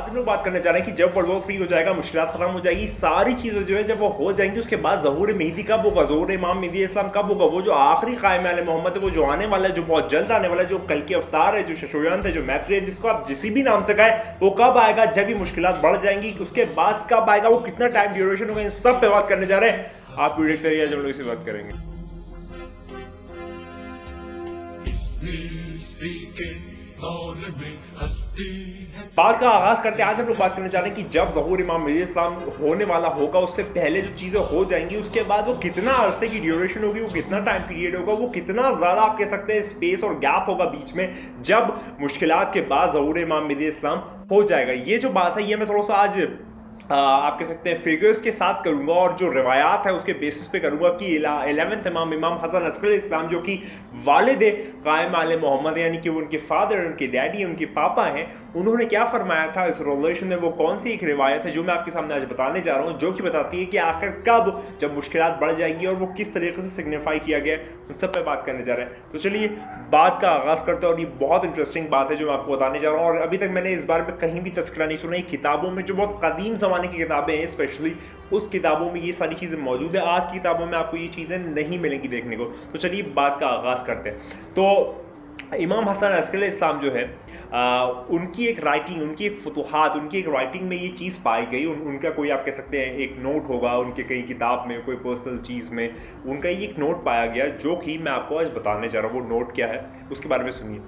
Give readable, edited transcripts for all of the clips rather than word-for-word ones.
आज हम लोग बात करने जा रहे हैं कि जब वर्ल्ड वॉर फ्री हो जाएगा, मुश्किलात खत्म हो जाएगी, सारी चीजें जो है जब वो हो जाएंगी, उसके बाद ज़हूर मेहदी कब होगा, ज़हूर इमाम मेहदी इस्लाम कब होगा, वो जो आखिरी कायम आले मोहम्मद है वो जो आने वाला है, जो बहुत जल्द आने वाला है, जो कल की अवतार है, जो शशोयंत है, जो मैत्री है, जिसको आप जिस भी नाम से कहे, वो कब आएगा, जब ये मुश्किलात बढ़ जाएंगी, उसके बाद कब आएगा, वो कितना टाइम ड्यूरेशन होगा, इन सब पे बात करने जा रहे हैं। आप वीडियो देखते रहिए, हम लोग इसी बात करेंगे। बात का आगाज करते हैं। आज हम लोग बात करने जा रहे हैं कि जब ज़हूर इमाम मेहदी इस्लाम होने वाला होगा, उससे पहले जो चीज़ें हो जाएंगी, उसके बाद वो कितना अरसे की ड्यूरेशन होगी, वो कितना टाइम पीरियड होगा, वो कितना ज़्यादा आप कह सकते हैं स्पेस और गैप होगा बीच में, जब मुश्किलात के बाद ज़हूर इमाम मेहदी इस्लाम हो जाएगा। ये जो बात है, ये मैं थोड़ा सा आज आप कह सकते हैं फिगर्स के साथ करूंगा और जो रिवायात है उसके बेसिस पे करूंगा कि 11th इमाम इमाम हसन अस्कर इस्लाम, जो कि वालिद कायम आले मोहम्मद, यानी कि उनके फादर, उनके डैडी, उनके पापा हैं, उन्होंने क्या फरमाया था इस रिलेशन में, वो कौन सी एक रिवायत है जो मैं आपके सामने आज बताने जा रहा हूँ, जो कि बताती है कि आखिर कब जब मुश्किलात बढ़ जाएंगी और वो किस तरीके से सिग्निफाई किया गया, उन सब पे बात करने जा रहे हैं। तो चलिए बात का आगाज़ करते हैं। और ये बहुत इंटरेस्टिंग बात है जो मैं आपको बताने जा रहा हूँ, और अभी तक मैंने इस बारे में कहीं भी तस्करा नहीं सुना। किताबों में जो बहुत कदीम ज़माने की किताबें हैं, स्पेशली उस किताबों में ये सारी चीज़ें मौजूद है। आज की किताबों में आपको ये चीज़ें नहीं मिलेंगी देखने को। तो चलिए बात का आगाज़ करते हैं। तो इमाम हसन अस्कर इस्लाम जो है, उनकी एक राइटिंग, उनकी एक फतूहात, उनकी एक राइटिंग में ये चीज़ पाई गई। उनका कोई आप कह सकते हैं एक नोट होगा उनके कहीं किताब में, कोई पर्सनल चीज़ में उनका ये एक नोट पाया गया, जो कि मैं आपको आज बताने जा रहा हूँ। वो नोट क्या है उसके बारे में सुनिए।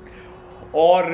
और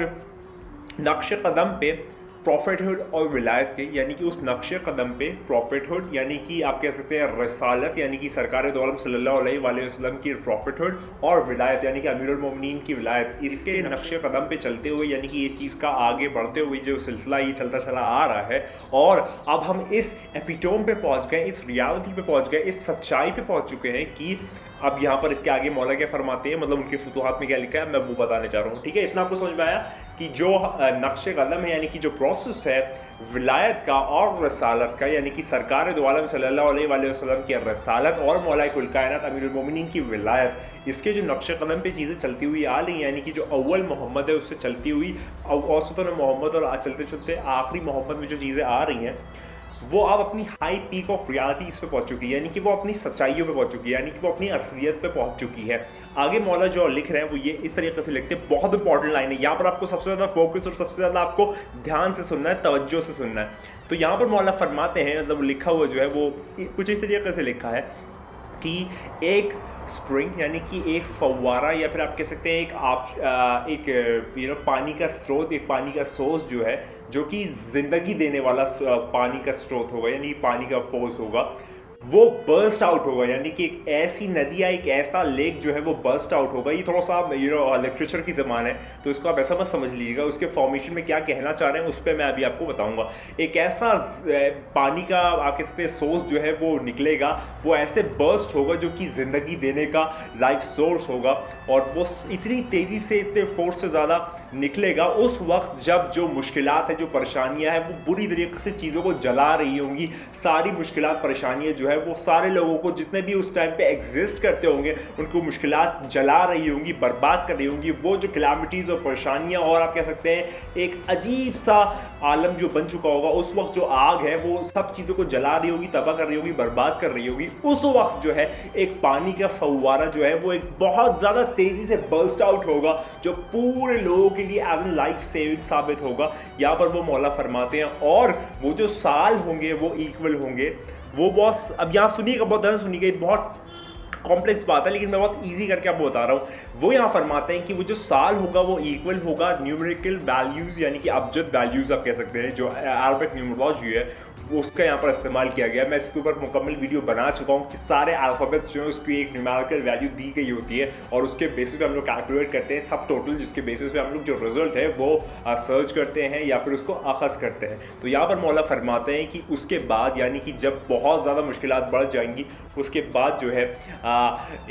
नक्श कदम पे प्रॉफिटहुड और विलायत के, यानी कि उस नक्श कदम पे प्रॉफिटहुड, यानी कि आप कह सकते हैं रसालत, यानी कि सरकार दो आलम सल्लल्लाहु अलैहि वसल्लम की प्रॉफिटहुड, और विलायत यानी कि अमीरुल मोमिनीन की विलायत, इसके नक्श कदम पे चलते हुए, यानी कि ये चीज़ का आगे बढ़ते हुए जो सिलसिला ये चलता चला आ रहा है, और अब हम इस एपिटोम पे पहुंच गए, इस रियलिटी पे पहुंच गए, इस सच्चाई पे पहुंच चुके हैं कि अब यहाँ पर इसके आगे मौला क्या फरमाते हैं, मतलब उनके फतूहात में क्या लिखा है, मैं वो बताने चाह रहा हूँ। ठीक है, इतना आपको समझ में आया कि जो नक्श कदम है, यानी कि जो प्रोसेस है विलायत का और रसालत का, यानी कि सरकार दो आलम सल्लल्लाहु अलैहि वसल्लम की रसालत और मौला कुल कायनात अमीरुल मोमिनीन की विलायत, इसके जो नक्श कदम पे चीज़ें चलती हुई आ रही हैं, यानी कि जो अव्वल मोहम्मद है उससे चलती हुई औसतन मोहम्मद और चलते चलते आखिरी मोहम्मद में जो चीज़ें आ रही हैं, वो अब अपनी हाई पीक ऑफ रियलिटी इस पे पहुंच चुकी है, यानी कि वो अपनी सच्चाइयों पे पहुंच चुकी है, यानी कि वो अपनी असलियत पे पहुंच चुकी है। आगे मौला जो लिख रहे हैं वो ये इस तरीके से लिखते हैं, बहुत इंपॉर्टेंट लाइन है यहाँ पर, आपको सबसे ज़्यादा फोकस और सबसे ज़्यादा आपको ध्यान से सुनना है, तवज्जो से सुनना है। तो यहाँ पर मौला फरमाते हैं, मतलब लिखा हुआ जो है वो कुछ इस तरीके से लिखा है कि एक स्प्रिंग, यानी कि एक फव्वारा, या फिर आप कह सकते हैं एक पानी का स्रोत, एक पानी का सोर्स जो है, जो कि ज़िंदगी देने वाला पानी का स्रोत होगा, यानी पानी का फोर्स होगा, वो बर्स्ट आउट होगा, यानी कि एक ऐसी नदी या एक ऐसा लेक जो है वो बर्स्ट आउट होगा। ये थोड़ा सा लिटरेचर की ज़बान है, तो इसको आप ऐसा मत समझ लीजिएगा, उसके फॉर्मेशन में क्या कहना चाह रहे हैं उस पर मैं अभी आपको बताऊंगा। एक ऐसा पानी का आप कह सकते हैं सोर्स जो है वो निकलेगा, वो ऐसे बर्स्ट होगा जो कि ज़िंदगी देने का लाइफ सोर्स होगा, और वो इतनी तेज़ी से, इतने फोर्स से ज़्यादा निकलेगा उस वक्त जब जो मुश्किलात है, जो परेशानियाँ हैं, वो बुरी तरीके से चीज़ों को जला रही होंगी। सारी मुश्किलात परेशानियाँ जो है वो सारे लोगों को, जितने भी उस टाइम पे एग्जिस्ट करते होंगे, उनको मुश्किलात जला रही होंगी, बर्बाद कर रही होंगी। वो जो कैलामिटीज़ और परेशानियाँ, और आप कह सकते हैं एक अजीब सा आलम जो बन चुका होगा, उस वक्त जो आग है वो सब चीज़ों को जला रही होगी, तबाह कर रही होगी, बर्बाद कर रही होगी। उस वक्त जो है एक पानी का फव्वारा जो है वो एक बहुत ज़्यादा तेज़ी से बर्स्ट आउट होगा, जो पूरे लोगों के लिए एज एन लाइफ सेविंग साबित होगा। यहाँ पर वो मौला फरमाते हैं, और वो जो साल होंगे वो इक्वल होंगे। वो बॉस, अब यहाँ सुनिएगा, बहुत ध्यान सुनिएगा, बहुत कॉम्प्लेक्स बात है, लेकिन मैं बहुत इजी करके आपको बता रहा हूँ। वो यहाँ फरमाते हैं कि वो जो साल होगा वो इक्वल होगा न्यूमेरिकल वैल्यूज़, यानी कि अबजद वैल्यूज़ आप कह सकते हैं, जो अरबिक न्यूमरोलॉजी है उसका यहाँ पर इस्तेमाल किया गया। मैं इसके ऊपर मुकम्मल वीडियो बना चुका हूँ कि सारे अल्फ़ाबेट्स जो है उसकी एक न्यूमेरिकल वैल्यू दी गई होती है, और उसके बेसिस पे हम लोग कैलकुलेट करते हैं सब टोटल, जिसके बेसिस पे हम लोग जो रिजल्ट है वो सर्च करते हैं या फिर उसको अखज़ करते हैं। तो यहाँ पर मौला फरमाते हैं कि उसके बाद, यानी कि जब बहुत ज़्यादा मुश्किलात बढ़ जाएंगी, उसके बाद जो है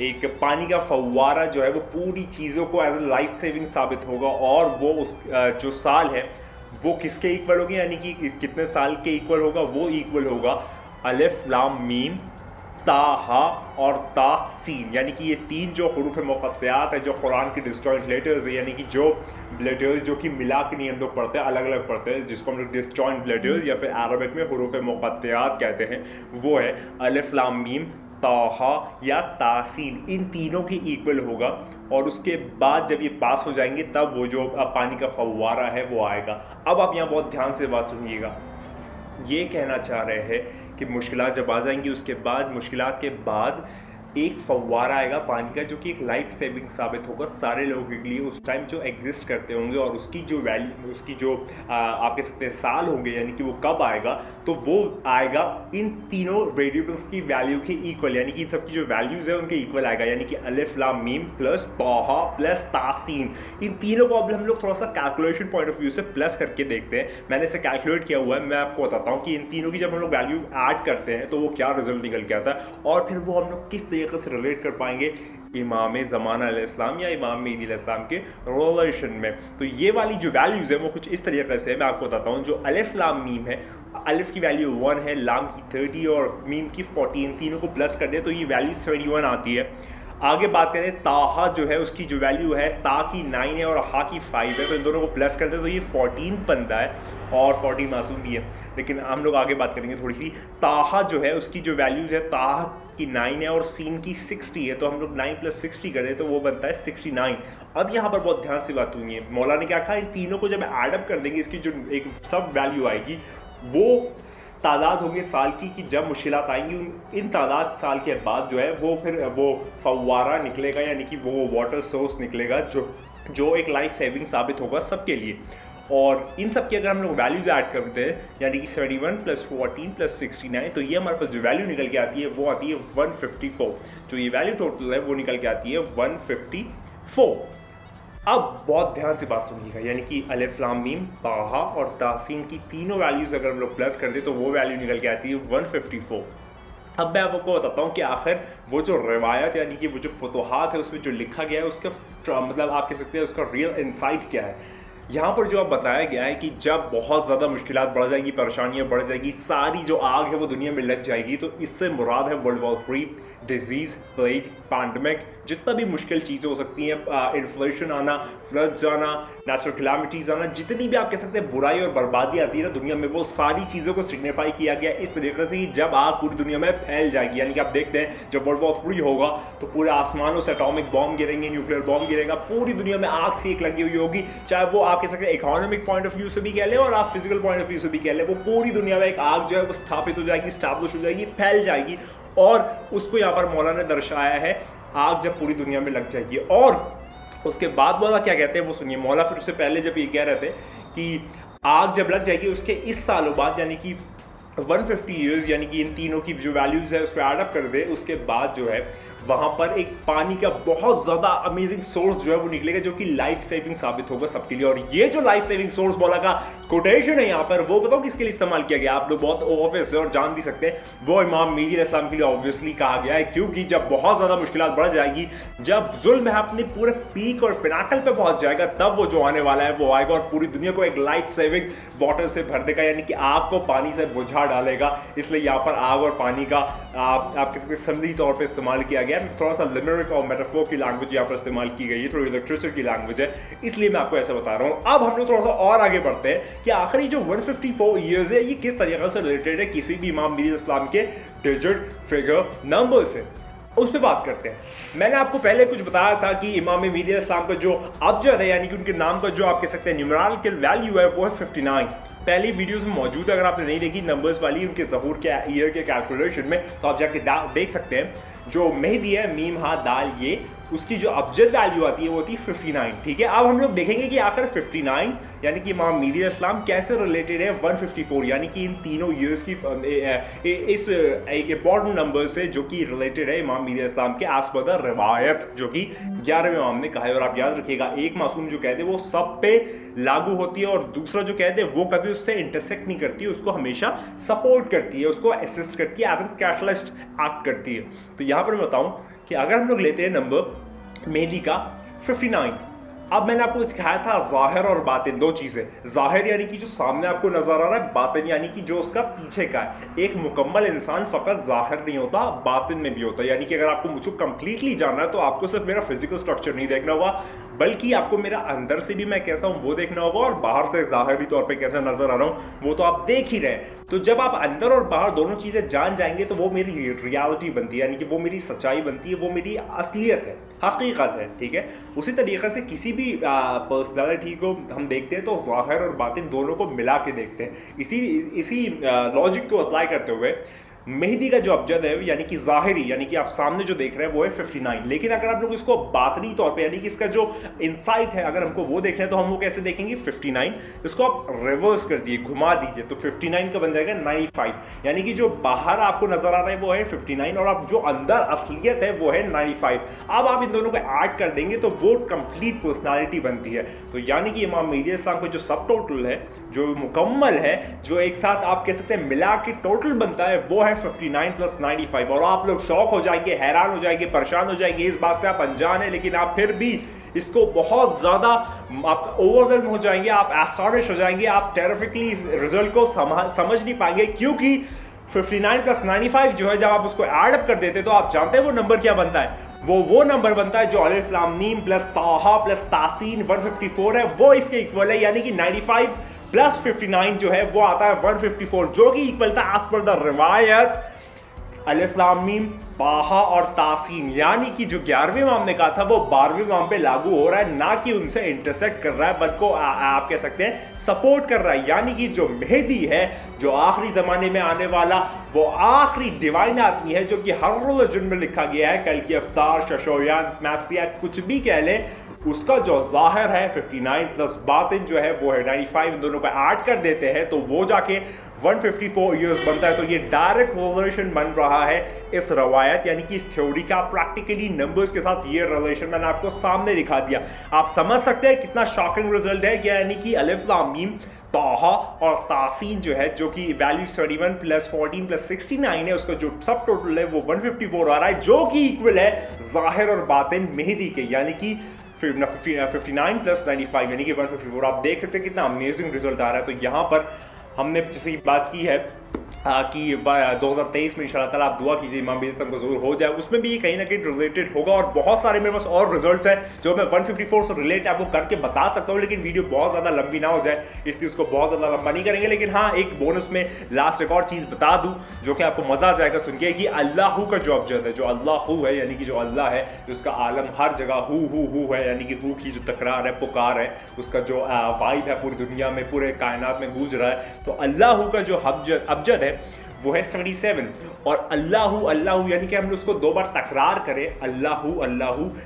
एक पानी का फव्वारा जो है वो पूरी चीज़ों को एज ए लाइफ सेविंग साबित होगा, और वो उस जो साल है वो किसके इक्वल होगी, यानी कि कितने साल के इक्वल होगा, वो इक्वल होगा अलिफ लाम मीम ताहा और तासीन, यानी कि ये तीन जो हरूफ मुक़त्तआत है जो कुरान की डिस्जॉइंट लेटर्स है, यानी कि जो लेटर्स जो कि मिला के नहीं हम लोग पढ़ते हैं, अलग अलग पढ़ते हैं, जिसको हम लोग डिस्जॉइंट लेटर्स या फिर अरबिक में हरूफ मुक़त्तआत कहते हैं, वो है अलिफ लाम मीम ताहा या तासीन। इन तीनों के इक्वल होगा और उसके बाद जब ये पास हो जाएंगे तब वो जो पानी का फव्वारा है वो आएगा। अब आप यहाँ बहुत ध्यान से बात सुनिएगा, ये कहना चाह रहे हैं कि मुश्किलात जब आ जाएंगी उसके बाद, मुश्किलात के बाद एक फव्वारा आएगा पानी का जो कि एक लाइफ सेविंग साबित होगा सारे लोगों के लिए उस टाइम जो एग्जिस्ट करते होंगे, और उसकी जो वैल्यू, उसकी जो आप कह सकते हैं साल होंगे, यानी कि वो कब आएगा, तो वो आएगा इन तीनों वेरिएबल्स की वैल्यू के इक्वल, यानी कि इन सबकी जो वैल्यूज़ है उनके इक्वल आएगा, यानी कि अलिफ लाम मीम प्लस ताहा प्लस तासीन। इन तीनों को अब हम लोग थोड़ा सा कैलकुलेशन पॉइंट ऑफ व्यू से प्लस करके देखते हैं। मैंने इसे कैलकुलेट किया हुआ है, मैं आपको बताता हूँ कि इन तीनों की जब हम लोग वैल्यू ऐड करते हैं तो वो क्या रिजल्ट निकल के आता है, और फिर वो हम लोग किस तरीके से रिलेट कर पाएंगे इमाम ज़मान अलैहिस्सलाम या इमाम मेहदी अलैहिस्सलाम के रिलेशन में। तो ये वाली जो वैल्यूज़ है वो कुछ इस तरीके से मैं आपको बताता हूँ। जो अलिफ लाम मीम है, अलिफ की वैल्यू 1 है, लाम की 30 और मीम की 14, तीनों को प्लस कर दे तो ये वैल्यू 71 आती है। आगे बात करें ताहा जो है उसकी जो वैल्यू है, ता की 9 है और हा की 5 है, तो इन दोनों को प्लस करते हैं तो ये 14 बनता है और 14 मासूम भी है। लेकिन हम लोग आगे बात करेंगे थोड़ी सी। ताहा जो है उसकी जो वैल्यूज़ है, ताहा की 9 है और सीन की 60 है, तो हम लोग 9 + 60 करें तो वो बनता है 69। अब यहाँ पर बहुत ध्यान से बात हुई है, मौला ने क्या कहा, इन तीनों को जब ऐडअप कर देंगे इसकी जो एक सब वैल्यू आएगी वो तादाद होंगे साल की, कि जब मुश्किलात आएंगी इन तादाद साल के बाद जो है वो फिर वो फव्वारा निकलेगा, यानी कि वो वाटर सोर्स निकलेगा जो एक लाइफ सेविंग साबित होगा सबके लिए। और इन सब की अगर हम लोग वैल्यूज ऐड करते हैं, यानी कि 71 + 14 + 69, तो ये हमारे पास जो वैल्यू निकल के आती है वो आती है 154। जो ये वैल्यू टोटल है वो निकल के आती है 154। अब बहुत ध्यान से बात सुनिएगा, यानी कि अलिफ लाम मीम ताहा और तासीन की तीनों वैल्यूज़ अगर हम लोग प्लस कर दें तो वो वैल्यू निकल के आती है 154। अब मैं आपको बताता हूँ कि आखिर वो जो रिवायत यानी कि वो जो फतुहात है उसमें जो लिखा गया है उसका मतलब आप कह सकते हैं उसका रियल इंसाइट क्या है। यहाँ पर जो अब बताया गया है कि जब बहुत ज़्यादा मुश्किलात बढ़ जाएगी, परेशानियाँ बढ़ जाएगी, सारी जो आग है वो दुनिया में लग जाएगी, तो इससे मुराद है world war 3, disease, plague, pandemic, जितना भी मुश्किल चीज़ें हो सकती हैं, इन्फ्लेशन आना, फ्लड्स आना, नेचुरल कैलामिटीज़ आना, जितनी भी आप कह सकते हैं बुराई और बर्बादी आती है ना दुनिया में, वो सारी चीज़ों को सिग्निफाई किया गया इस तरीके से कि जब आग पूरी दुनिया में फैल जाएगी। यानी कि आप देखते हैं जब वर्ल्ड वॉर 3 होगा तो पूरे आसमानों से एटॉमिक बॉम्ब गिरेंगे, न्यूक्लियर बॉम्ब गिरेगा, पूरी दुनिया में आग सेक लगी हुई होगी, चाहे वो आप कह सकते हैं इकोनॉमिक पॉइंट ऑफ व्यू से भी कह लें और आप फिजिकल पॉइंट ऑफ व्यू से भी कह लें, वो पूरी दुनिया में एक आग जो है वो स्थापित हो जाएगी, स्टैब्लिश हो जाएगी, फैल जाएगी। और उसको यहाँ पर मौला ने दर्शाया है आग जब पूरी दुनिया में लग जाएगी। और उसके बाद मौला क्या कहते हैं वो सुनिए। मौला फिर उससे पहले जब ये कह रहे थे कि आग जब लग जाएगी उसके इस सालों बाद, यानी कि 150 ईयर्स, यानी कि इन तीनों की जो वैल्यूज़ है उसको ऐड अप कर दे, उसके बाद जो है वहाँ पर एक पानी का बहुत ज़्यादा अमेजिंग सोर्स जो है वो निकलेगा जो कि लाइफ सेविंग साबित होगा सबके लिए। और ये जो लाइफ सेविंग सोर्स मौला का कोटेशन है यहाँ पर, वो बताओ किसके लिए इस्तेमाल किया गया, आप लोग बहुत ऑब्वियस है और जान भी सकते हैं, वो इमाम मेहदी अलैहिस्सलाम के लिए ऑब्वियसली कहा गया है, क्योंकि जब बहुत ज़्यादा मुश्किलात बढ़ जाएगी, जब जुल्म है अपने पूरे पीक और पिनाकल पे पहुंच जाएगा, तब वो जो आने वाला है वो आएगा और पूरी दुनिया को एक लाइफ सेविंग वाटर से भर देगा, यानी कि आग को पानी से बुझा डालेगा। इसलिए यहाँ पर आग और पानी का आप किसी समझी तौर पर इस्तेमाल किया गया, थोड़ा सा लिमरिक और मेटाफोर की लैंग्वेज यहाँ पर इस्तेमाल की गई है, थोड़ी लिटरेचर की लैंग्वेज है, इसलिए मैं आपको ऐसा बता रहा हूँ। अब हम लोग थोड़ा सा और आगे बढ़ते हैं कि आखिरी जो 154 ईयर्स है ये किस तरीके से रिलेटेड है किसी भी इमाम मेहदी अलैहिस्सलाम के डिजिट, फिगर, नंबर से, उस पर बात करते हैं। मैंने आपको पहले कुछ बताया था कि इमाम मेहदी अलैहिस्सलाम का जो अबजद है, यानी कि उनके नाम का जो आप कह सकते हैं न्यूमेरिकल वैल्यू है वो है 59। पहली वीडियोस में मौजूद है, अगर आपने नहीं देखी नंबर्स वाली उनके ज़हूर के ईयर के कैलकुलेशन में, तो आप जाके देख सकते हैं। जो मेहदी है मीम हा दाल ये, उसकी जो अबजद वैल्यू आती है वो होती है 59। ठीक है, अब हम लोग देखेंगे कि आखिर 59 यानी कि इमाम मेहदी अलैहिस्सलाम कैसे रिलेटेड है 154, यानी कि इन तीनों ईयर्स की इस एक इंपॉर्टेंट नंबर से जो कि रिलेटेड है इमाम मेहदी अलैहिस्सलाम के आस पर द रिवायत, जो कि 11वें इमाम ने कहा है। और आप याद रखिएगा, एक मासूम जो कहते हैं वो सब पे लागू होती है और दूसरा जो कहते हैं वो कभी उससे इंटरसेक्ट नहीं करती, उसको हमेशा सपोर्ट करती है, उसको असिस्ट करती है, एज एन कैटलिस्ट एक्ट करती है। तो यहाँ पर मैं बताऊँ कि अगर हम लोग लेते हैं नंबर मेहदी का 59, अब मैंने आपको सिखाया था ज़ाहिर और बातिन, दो चीज़ें। ज़ाहिर यानी कि जो सामने आपको नज़र आ रहा है, बातिन यानी कि जो उसका पीछे का है। एक मुकम्मल इंसान फ़कत ज़ाहिर नहीं होता, बातिन में भी होता है। यानी कि अगर आपको मुझको कंप्लीटली जानना है तो आपको सिर्फ मेरा फिजिकल स्ट्रक्चर नहीं देखना होगा, बल्कि आपको मेरा अंदर से भी मैं कैसा हूँ वो देखना होगा, और बाहर से ज़ाहिरी तौर पे कैसा नज़र आ रहा हूँ वो तो आप देख ही रहे हैं। तो जब आप अंदर और बाहर दोनों चीज़ें जान जाएंगे तो वो मेरी रियलिटी बनती है, यानी कि वो मेरी सच्चाई बनती है, वो मेरी असलियत है, हकीकत है। ठीक है, उसी तरीके से किसी भी पर्सनालिटी को हम देखते हैं तो ज़ाहिर और बातिन दोनों को मिला के देखते हैं। इसी लॉजिक को अप्लाई करते हुए मेहदी का जो अबजद है यानी कि ज़ाहिरी, यानी कि आप सामने जो देख रहे हैं वो है 59। लेकिन अगर आप लोग इसको बातनी तौर पे यानी कि इसका जो इनसाइट है अगर हमको वो देखना है तो हम वो कैसे देखेंगे 59। इसको आप रिवर्स कर दिए, घुमा दीजिए तो 59 का बन जाएगा 95। यानी कि जो बाहर आपको नजर आ रहा है वो है 59 और आप जो अंदर असलियत है वो है 95। अब आप इन दोनों को ऐड कर देंगे तो वो कंप्लीट पर्सनालिटी बनती है। तो यानी कि इमाम मेहदी इस्लाम का जो सब टोटल है, जो मुकम्मल है, जो एक साथ आप कह सकते हैं मिला के टोटल बनता है, वो है 59 प्लस 95। और आप लोग शौक हो जाएंगे, हैरान हो जाएंगे, परेशान हो जाएंगे, इस बात से आप अनजान है, लेकिन आप फिर भी इसको बहुत ज्यादा आप ओवरवेल्म हो जाएंगे, आप एस्टोनिश हो जाएंगे, आप टेरिफिकली इस रिजल्ट को समझ नहीं पाएंगे, क्योंकि 59 प्लस 95 जो है जब आप उसको एड अप कर देते तो आप जानते हैं वो नंबर क्या बनता है। वो नंबर बनता है जो अलिफ लाम मीम प्लस ताहा प्लस तासीन 154 है, वो इसके इक्वल है। यानी कि 95 प्लस 59 जो है वो आता है 154, जो कि इक्वल था एज पर द रिवायत अलिफ लाम मीम ताहा और तासीन। यानी कि जो 11वें इमाम ने कहा था वो 12वें इमाम पे लागू हो रहा है, ना कि उनसे इंटरसेक्ट कर रहा है, बल्कि आप कह सकते हैं सपोर्ट कर रहा है। यानी कि जो मेहदी है, जो आखिरी जमाने में आने वाला वो आखिरी डिवाइन आदमी है, जो कि हर रिलीजन में लिखा गया है, कल की अफ्तार, शशोयान, मैथपिया, कुछ भी कह लें, उसका जो ज़ाहिर है 59 प्लस बातिन जो है वो है 95। इन दोनों को ऐड कर देते हैं तो वो जाके 154 ईयर्स बनता है। तो ये डायरेक्ट रिलेशन बन रहा है इस रवायत यानी कि इस थ्योरी का प्रैक्टिकली नंबर्स के साथ। ये रिलेशन मैंने आपको सामने दिखा दिया, आप समझ सकते हैं कितना शॉकिंग रिजल्ट है। यानी कि अलिफ लाम मीम ताहा और तासीन जो है, जो कि वैल्यू 31 प्लस 14 प्लस 69 है, उसका जो सब टोटल है वो 154 आ रहा है, जो कि इक्वल है ज़ाहिर और बातिन मेहदी के, यानी कि 59 प्लस 95 यानी कि 154। आप देख सकते हैं कितना अमेजिंग रिजल्ट आ रहा है। तो यहाँ पर हमने जैसे बात की है कि 2023 में इंशाल्लाह ताला आप दुआ कीजिए इमाम मेहदी इस्लाम को ज़रूर हो जाए, उसमें भी ये कहीं ना कहीं रिलेटेड होगा। और बहुत सारे मेरे पास और रिजल्ट्स हैं जो मैं 154 से रिलेट आपको करके बता सकता हूँ, लेकिन वीडियो बहुत ज़्यादा लंबी ना हो जाए इसलिए उसको बहुत ज़्यादा लंबा नहीं करेंगे। लेकिन हाँ, एक बोनस में लास्ट एक और चीज़ बता दूँ जो कि आपको मज़ा आ जाएगा सुन के, कि अल्लाह का जो अबजद है, जो अल्लाह है, यानी कि जो अल्लाह है, जिसका आलम हर जगह हु है, यानी कि हु की जो तकरार है, पुकार है, उसका जो वाइब है पूरी दुनिया में, पूरे कायनात में गूंज रहा है। तो अल्लाह का जो अबजद है वो है 77। और अल्लाह यानी कि हम उसको दो बार तकरार करें, अल्लाह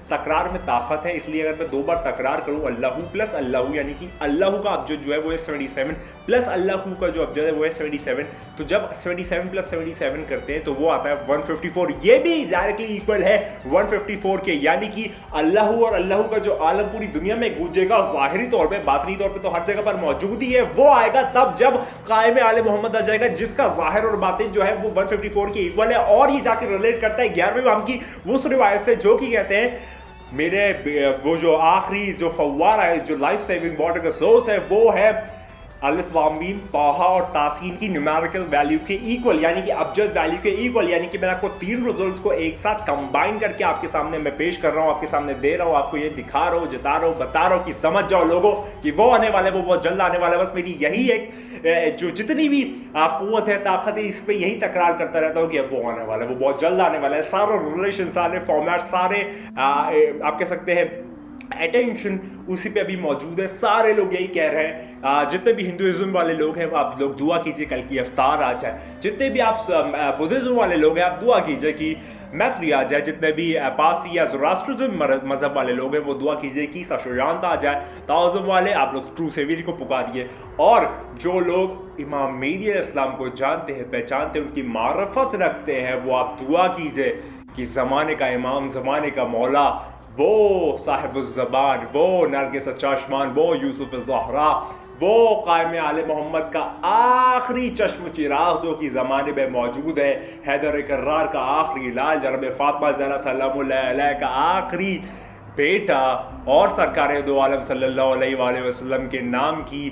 तकरार में ताकत है, इसलिए अगर मैं दो बार तकरार करूं अल्लाह प्लस अल्लाह, यानी कि अल्लाह का अबजद जो है वो है 77 प्लस अल्लाह का जो अबजद है वो है 77। तो जब 77 प्लस 77 करते हैं तो वो आता है 154। ये भी डायरेक्टली इक्वल है 154 के, यानी कि अल्लाह और अल्लाह का जो आलम पूरी दुनिया में गूंजेगा, ज़ाहिरी तौर पे, बातनी तौर पे तो हर जगह पर मौजूद ही है, वो आएगा तब जब कायम आले मोहम्मद आ जाएगा, जिसका ज़ाहिर और बातिन जो है वो 154 के इक्वल है। और ये जाके रिलेट करता है 11वें इमाम की उस रिवायत से, जो कि कहते हैं मेरे वो जो आखिरी जो फव्वारा है, जो लाइफ सेविंग वाटर का सोर्स है, वो है अलिफ लाम मीम ताहा और तासीन की न्यूमेरिकल वैल्यू के इक्वल, यानी कि अबजद वैल्यू के इक्वल। यानी कि मैं आपको तीन रिजल्ट्स को एक साथ कंबाइन करके आपके सामने मैं पेश कर रहा हूं, आपके सामने दे रहा हूं, आपको ये दिखा रहा हूं, जता रहा हूं, बता रहा हूं कि समझ जाओ लोगों कि वो आने वाले, वो बहुत जल्द आने वाला है। बस मेरी यही एक जो जितनी भी कुव्वत है, ताकत है, इस पर यही तकरार करता रहता हूँ कि अब वो आने वाला है, वो बहुत जल्द आने वाला है। सारे रिलेशन, सारे फॉर्मेट, सारे आप कह सकते हैं अटेंशन उसी पे अभी मौजूद है। सारे लोग यही कह रहे हैं, जितने भी हिंदुइज्म वाले लोग हैं आप लोग दुआ कीजिए कल की अफ्तार आ जाए, जितने भी आप बुद्धिज्म वाले लोग हैं आप दुआ कीजिए कि मैथ्री आ जाए, जितने भी पारसी या ज़ोरास्ट्रिज्म मज़हब वाले लोग हैं वो दुआ कीजिए कि सशोयांत आ जाए, ताओज़म वाले आप लोग ट्रू सेवियर को पुकारिए, और जो लोग इमाम मेहदी इस्लाम को जानते हैं, पहचानते हैं, उनकी मारफत रखते हैं, वो आप दुआ कीजिए कि ज़माने का इमाम, ज़माने का मौला, वो साहिब-उज़्ज़बान, वो नरगिस चश्मान, वो यूसुफ ज़हरा, वो कायम आले मोहम्मद का आखिरी चश्म चिराग जो कि ज़माने में मौजूद है, हैदर कर्रार का आखिरी लाल, जनाब फातिमा ज़हरा सलामुल्लाह अलैहा का आखिरी बेटा और सरकार दो आलम सल्लल्लाहु अलैहि वसल्लम के नाम की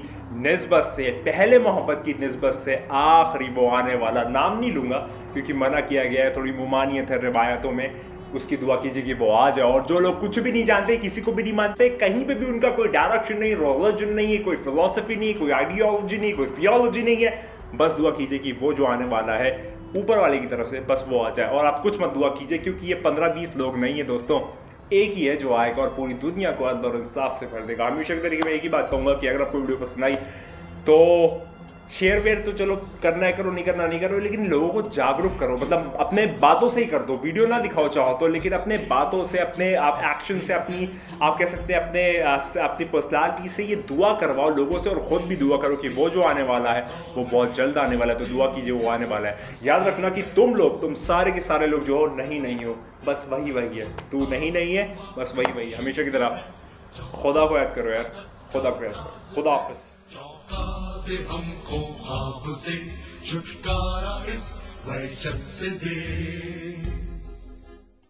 निस्बत से, पहले मोहब्बत की निस्बत से आखिरी वो आने वाला, नाम नहीं लूँगा क्योंकि मना किया गया है, थोड़ी मुमानियत है रिवायतों में, उसकी दुआ कीजिए कि वो आ जाए। और जो लोग कुछ भी नहीं जानते, किसी को भी नहीं मानते, कहीं पे भी उनका कोई डायरेक्शन नहीं, रिलीजन नहीं है, कोई फिलोसफी नहीं, कोई आइडियोलॉजी नहीं, कोई थियोलॉजी नहीं है, बस दुआ कीजिए कि वो जो आने वाला है ऊपर वाले की तरफ से बस वो आ जाए। और आप कुछ मत दुआ कीजिए क्योंकि ये 15-20 लोग नहीं है दोस्तों, एक ही है जो आएगा और पूरी दुनिया को अदल और इंसाफ से भर देगा। हमेशा के तरीके में एक ही बात कहूँगा कि अगर आपको वीडियो पसंद आई तो शेयर वेयर तो चलो करना है करो, नहीं करना नहीं करो, लेकिन लोगों को जागरूक करो, मतलब अपने बातों से ही कर दो, वीडियो ना दिखाओ चाहो तो, लेकिन अपने बातों से, अपने आप एक्शन से, अपनी आप कह सकते हैं अपनी पर्सनालिटी से ये दुआ करवाओ लोगों से, और खुद भी दुआ करो कि वो जो आने वाला है वो बहुत जल्द आने वाला है, तो दुआ कीजिए वो आने वाला है। याद रखना कि तुम सारे के सारे लोग जो हो नहीं हो, बस वही है, तू नहीं है, बस वही। हमेशा की तरह खुदा को याद करो यार, खुदा को याद करो। खुदा हाफिज़। दे हमको ख्वाब से छुटकारा इस वहशत से दे।